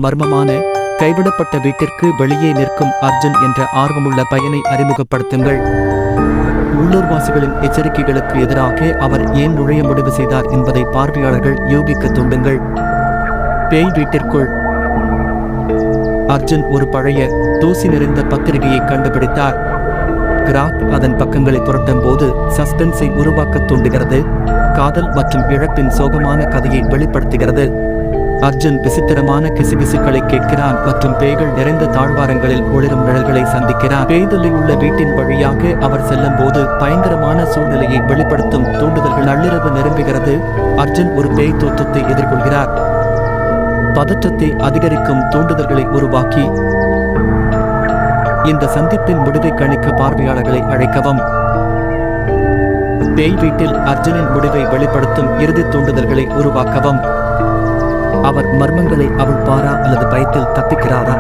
மர்மமான கைவிடப்பட்ட வீட்டிற்கு வெளியே நிற்கும் அர்ஜுன் என்ற ஆர்வமுள்ள பையனை அறிமுகப்படுத்துங்கள். உள்ளூர்வாசிகளின் எச்சரிக்கைகளுக்கு எதிராக அவர் ஏன் நுழைய முடிவு செய்தார் என்பதை பார்வையாளர்கள் யூகிக்க தூண்டுங்கள். பேய் வீட்டிற்குள். அர்ஜுன் ஒரு பழைய தூசி நிறைந்த பத்திரிகையை கண்டுபிடித்தார். கிராக் அதன் பக்கங்களை புரட்டும் போது சஸ்பென்ஸை உருவாக்க தூண்டுகிறது. காதல் மற்றும் இழப்பின் சோகமான கதையை வெளிப்படுத்துகிறது. அர்ஜுன் விசித்திரமான கிசுகிசுக்களை கேட்கிறான் மற்றும் பேய்கள் நிறைந்த தாழ்வாரங்களில் ஒளிரும் நிழல்களை சந்திக்கிறார். பேய்தலில் உள்ள வீட்டின் வழியாக அவர் செல்லும் போது பயங்கரமான சூழ்நிலையை வெளிப்படுத்தும் தூண்டுதல்கள். நள்ளிரவு நெருங்குகிறது. அர்ஜுன் ஒரு பேய் தோற்றத்தை எதிர்கொள்கிறார். பதற்றத்தை அதிகரிக்கும் தூண்டுதல்களை உருவாக்கி இந்த சந்திப்பின் முடிவை கணிக்க பார்வையாளர்களை அழைக்கவும். பேய் வீட்டில் அர்ஜுனின் முடிவை வெளிப்படுத்தும் இறுதி தூண்டுதல்களை உருவாக்கவும். அவர் மர்மங்களை அவிழ்ப்பாரா அல்லது பயத்தில் தப்பிக்கிறாரா?